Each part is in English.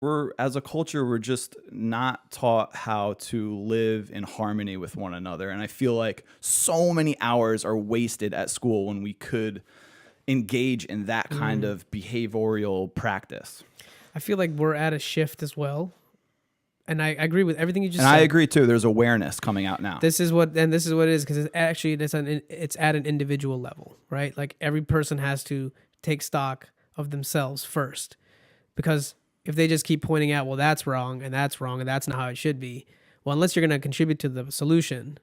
we're as a culture, we're just not taught how to live in harmony with one another. And I feel like so many hours are wasted at school when we could engage in that kind of behavioral practice. I feel like we're at a shift as well. And I agree with everything you just And said. I agree too. There's awareness coming out now. This is what it is, because it's at an individual level, right? Like every person has to take stock of themselves first, because if they just keep pointing out, well, that's wrong and that's wrong and that's not how it should be. Well, unless you're going to contribute to the solution,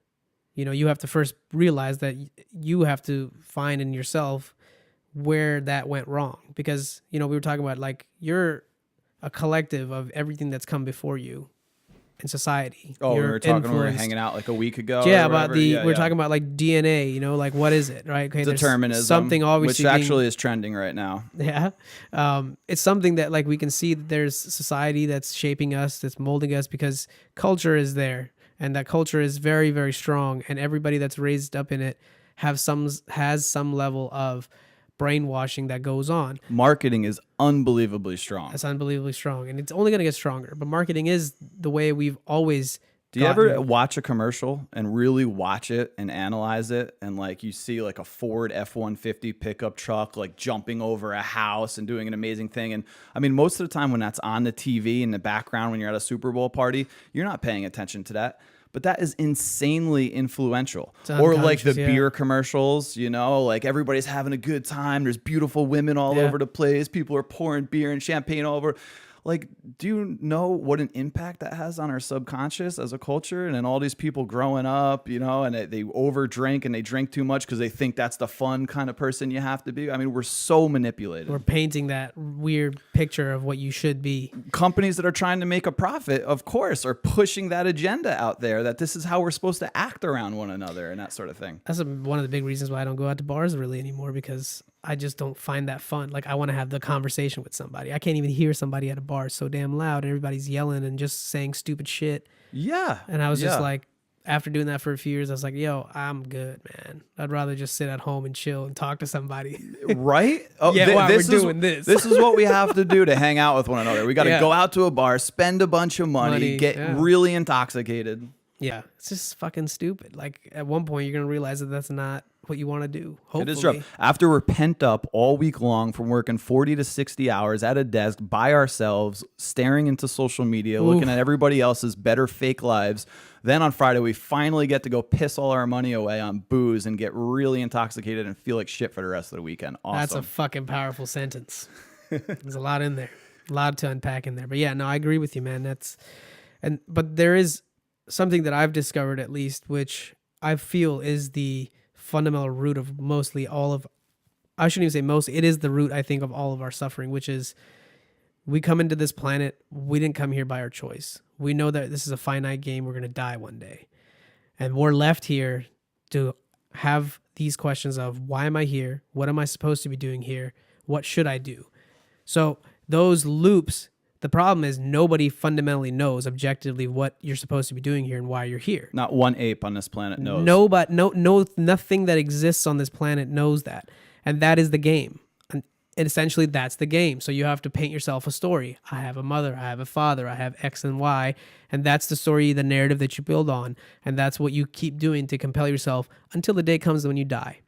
you have to first realize that you have to find in yourself where that went wrong, because, we were talking about, like, you're a collective of everything that's come before you in society. Oh, You're we were talking, we were influenced. hanging out like a week ago. Yeah, or about whatever. we're talking about like DNA, like what is it, right? Okay, there's Determinism, something obviously which actually is trending right now. yeah. It's something that, like, we can see that there's society that's shaping us, that's molding us, because culture is there, and that culture is very, very strong, and everybody that's raised up in it has some level of brainwashing that goes on. Marketing is unbelievably strong. That's unbelievably strong, and it's only going to get stronger. But marketing is the way we've always. Do you ever watch a commercial and really watch it and analyze it, and like you see like a Ford F-150 pickup truck like jumping over a house and doing an amazing thing? And I mean, most of the time when that's on the TV in the background when you're at a Super Bowl party, you're not paying attention to that. But that is insanely influential. Or like the beer commercials, like everybody's having a good time. There's beautiful women all over the place. People are pouring beer and champagne all over. Like, do you know what an impact that has on our subconscious as a culture? And then all these people growing up, and they over drink and they drink too much because they think that's the fun kind of person you have to be. I mean, we're so manipulated. We're painting that weird picture of what you should be. Companies that are trying to make a profit, of course, are pushing that agenda out there that this is how we're supposed to act around one another and that sort of thing. That's one of the big reasons why I don't go out to bars really anymore, because I just don't find that fun. Like, I want to have the conversation with somebody. I can't even hear somebody at a bar. It's so damn loud and everybody's yelling and just saying stupid shit. Yeah. And I was just like, after doing that for a few years, I was like, yo, I'm good, man. I'd rather just sit at home and chill and talk to somebody. Right? Oh, yeah, we're doing this. This is what we have to do to hang out with one another. We got to go out to a bar, spend a bunch of money get really intoxicated. Yeah, it's just fucking stupid. Like, at one point, you're going to realize that that's not what you want to do. Hopefully. It is true. After we're pent up all week long from working 40 to 60 hours at a desk by ourselves, staring into social media, looking at everybody else's better fake lives, then on Friday, we finally get to go piss all our money away on booze and get really intoxicated and feel like shit for the rest of the weekend. Awesome. That's a fucking powerful sentence. There's a lot in there. A lot to unpack in there. But yeah, no, I agree with you, man. But there is something that I've discovered, at least, which I feel is the fundamental root of mostly all of, I shouldn't even say mostly, it is the root, I think, of all of our suffering, which is we come into this planet, we didn't come here by our choice. We know that this is a finite game, we're going to die one day. And we're left here to have these questions of, why am I here? What am I supposed to be doing here? What should I do? So those loops, the problem is nobody fundamentally knows objectively what you're supposed to be doing here and why you're here. Not one ape on this planet knows. Nothing that exists on this planet knows that. And that is the game. And essentially that's the game. So you have to paint yourself a story. I have a mother, I have a father, I have X and Y. And that's the story, the narrative that you build on. And that's what you keep doing to compel yourself until the day comes when you die.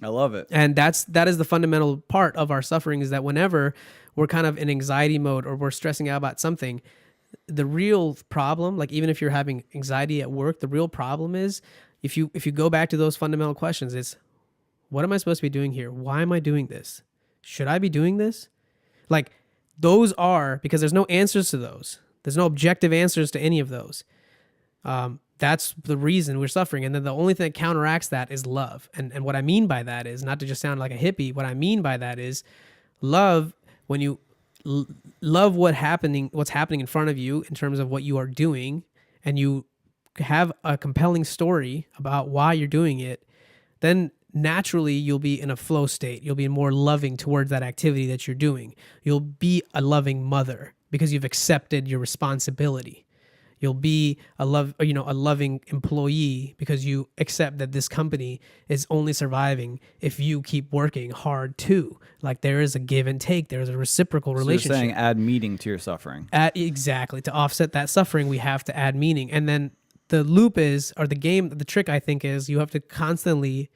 I love it. And that is the fundamental part of our suffering, is that whenever we're kind of in anxiety mode or we're stressing out about something, the real problem, like even if you're having anxiety at work, the real problem is if you go back to those fundamental questions, it's, what am I supposed to be doing here? Why am I doing this? Should I be doing this? Like, those are, because there's no answers to those. There's no objective answers to any of those. That's the reason we're suffering. And then the only thing that counteracts that is love. And what I mean by that is, not to just sound like a hippie, what I mean by that is love. When you love what's happening in front of you in terms of what you are doing, and you have a compelling story about why you're doing it, then naturally you'll be in a flow state. You'll be more loving towards that activity that you're doing. You'll be a loving mother because you've accepted your responsibility. You'll be a loving employee because you accept that this company is only surviving if you keep working hard too. Like there is a give and take. There is a reciprocal So you're relationship. saying add meaning to your suffering. Exactly. To offset that suffering, we have to add meaning. And then the loop is, or the trick I think is you have to constantly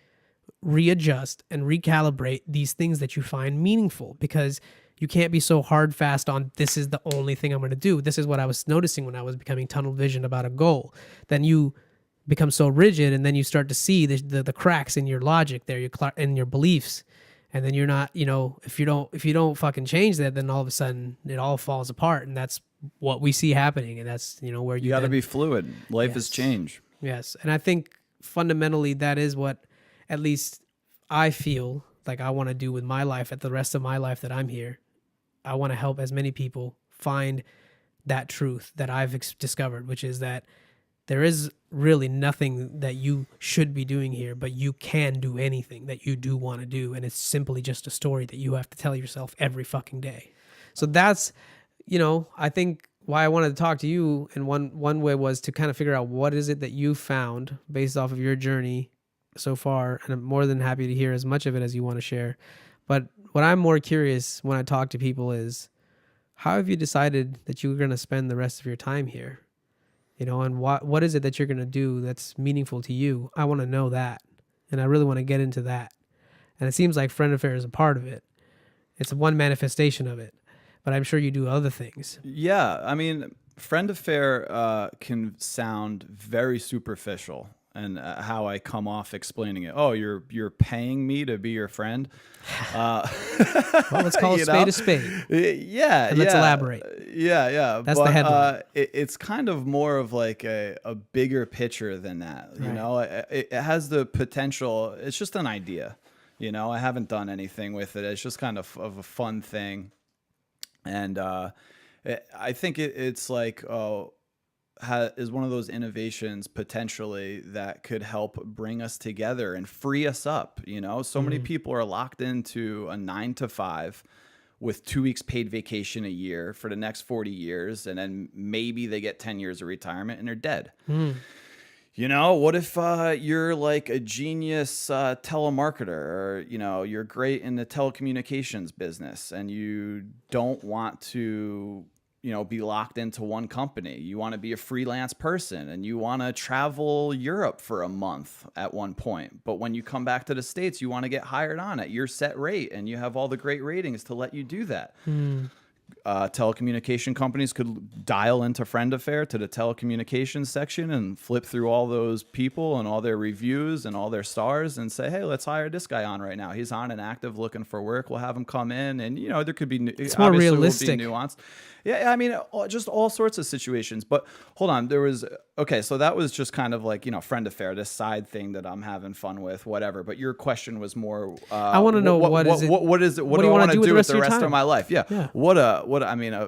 readjust and recalibrate these things that you find meaningful, because you can't be so hard fast on this is the only thing I'm going to do. This is what I was noticing when I was becoming tunnel vision about a goal. Then you become so rigid, and then you start to see the cracks in your logic there, in your beliefs. And then you're not, if you don't fucking change that, then all of a sudden it all falls apart. And that's what we see happening. And that's, where You got to be fluid. Life is change. Yes. And I think fundamentally that is what at least I feel like I want to do with my life, at the rest of my life that I'm here. I want to help as many people find that truth that I've discovered, which is that there is really nothing that you should be doing here, but you can do anything that you do want to do. And it's simply just a story that you have to tell yourself every fucking day. So that's, I think why I wanted to talk to you in one way was to kind of figure out what is it that you found based off of your journey so far. And I'm more than happy to hear as much of it as you want to share. But what I'm more curious when I talk to people is, how have you decided that you're going to spend the rest of your time here? And what is it that you're going to do that's meaningful to you? I want to know that. And I really want to get into that. And it seems like Friend Affair is a part of it. It's one manifestation of it. But I'm sure you do other things. Yeah. I mean, Friend Affair can sound very superficial. And how I come off explaining it. Oh, you're paying me to be your friend. Well, let's call a spade. Yeah, and let's elaborate. Yeah. That's the headline. It's kind of more of like a bigger picture than that. It has the potential. It's just an idea. I haven't done anything with it. It's just kind of a fun thing, and I think it's like is one of those innovations potentially that could help bring us together and free us up. So many people are locked into a 9 to 5 with 2 weeks paid vacation a year for the next 40 years. And then maybe they get 10 years of retirement and they're dead. What if you're like a genius telemarketer, or, you're great in the telecommunications business and you don't want to be locked into one company. You want to be a freelance person and you want to travel Europe for a month at one point. But when you come back to the States, you want to get hired on at your set rate and you have all the great ratings to let you do that. Telecommunication companies could dial into Friend Affair to the telecommunications section and flip through all those people and all their reviews and all their stars and say, hey, let's hire this guy on right now. He's on and active looking for work. We'll have him come in, and there could be it's more realistic. Will be nuanced. Yeah, I mean, just all sorts of situations. But hold on, so that was just kind of like, Friend Affair, this side thing that I'm having fun with, whatever. But your question was more, I want to know what do I want to do with the rest of my life? Yeah.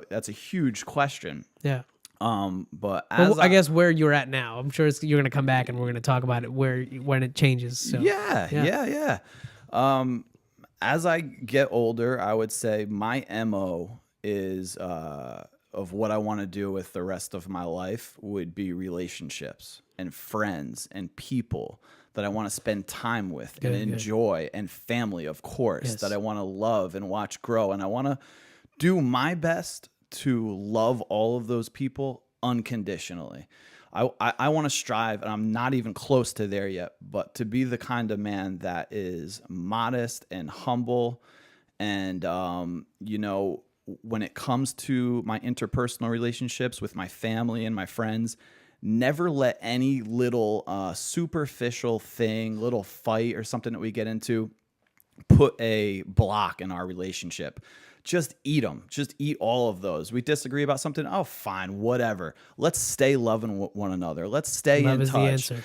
That's a huge question. Yeah. But I guess where you're at now, I'm sure you're going to come back and we're going to talk about it when it changes. So. Yeah. As I get older, I would say my MO is of what I want to do with the rest of my life would be relationships and friends and people that I want to spend time with and enjoy, and family, of course, that I want to love and watch grow. And I want to do my best to love all of those people unconditionally. I want to strive, and I'm not even close to there yet, but to be the kind of man that is modest and humble. And, when it comes to my interpersonal relationships with my family and my friends, never let any little superficial thing, little fight or something that we get into, put a block in our relationship. Just eat them. Just eat all of those. We disagree about something. Oh, fine, whatever. Let's stay loving one another. Let's stay in touch. Love is the answer.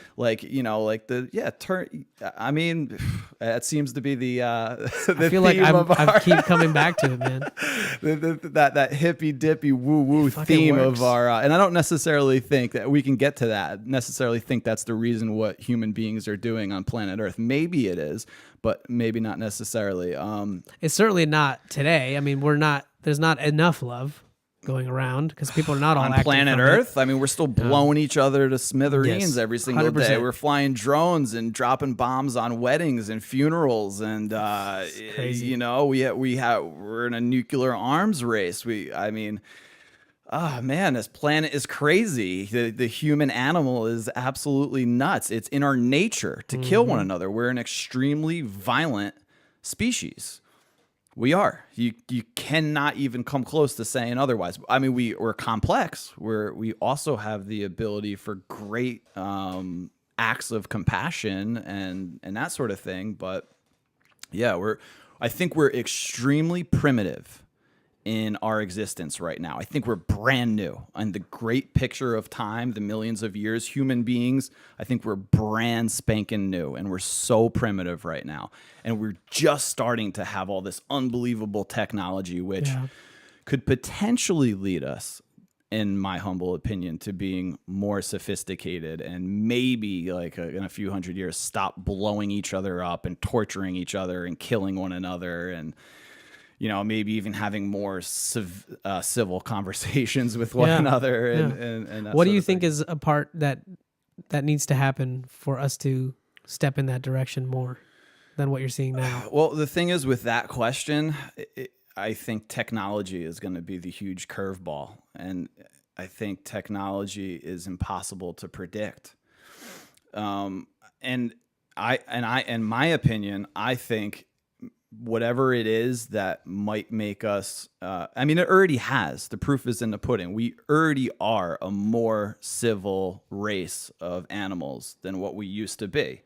I mean, that seems to be the I feel like I keep coming back to it, man. that hippy dippy woo woo theme of our, and I don't necessarily think that we can get to that. Necessarily think that's the reason what human beings are doing on planet Earth. Maybe it is, but maybe not necessarily. It's certainly not today. I mean, there's not enough love. going around because people are not all on acting planet from it. Earth. I mean, we're still blowing each other to smithereens Yes, every single day. 100%. We're flying drones and dropping bombs on weddings and funerals, and crazy. you know, we're in a nuclear arms race. I mean, oh man, this planet is crazy. The human animal is absolutely nuts. It's in our nature to kill one another. We're an extremely violent species. We are. You cannot even come close to saying otherwise. I mean, we're complex. We also have the ability for great acts of compassion and that sort of thing. But yeah, I think we're extremely primitive in our existence right now. I think we're brand new. And the great picture of time, the millions of years, human beings, I think we're brand spanking new. And we're so primitive right now. And we're just starting to have all this unbelievable technology, which could potentially lead us, in my humble opinion, to being more sophisticated and maybe like in a few hundred years, stop blowing each other up and torturing each other and killing one another, and you know, maybe even having more civil conversations with one another. And that What do sort you of think thing. is a part that needs to happen for us to step in that direction more than what you're seeing now? Well, the thing is with that question, I think technology is going to be the huge curveball. And I think technology is impossible to predict. In my opinion, I think whatever it is that might make us, I mean, it already has. The proof is in the pudding. We already are a more civil race of animals than what we used to be.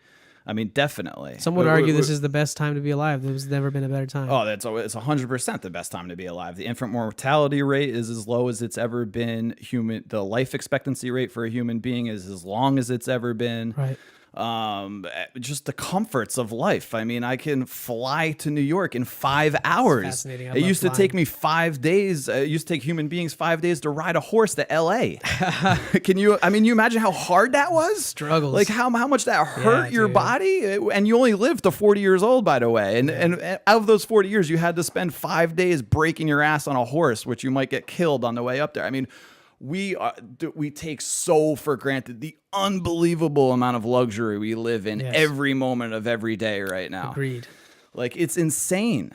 I mean, definitely. Some would argue this is the best time to be alive. There's never been a better time. Oh, it's 100% the best time to be alive. The infant mortality rate is as low as it's ever been. The life expectancy rate for a human being is as long as it's ever been. Right. Just the comforts of life. I mean, I can fly to New York in 5 hours. Fascinating. I It love used to flying. take me 5 days. It used to take human beings 5 days to ride a horse to LA. You imagine how hard that was? Struggles. Like how much that hurt your dude. body? And you only lived to 40 years old, by the way. And out of those 40 years, you had to spend 5 days breaking your ass on a horse, which you might get killed on the way up there. I mean, we take so for granted the unbelievable amount of luxury we live in every moment of every day right now. Agreed. Like, it's insane.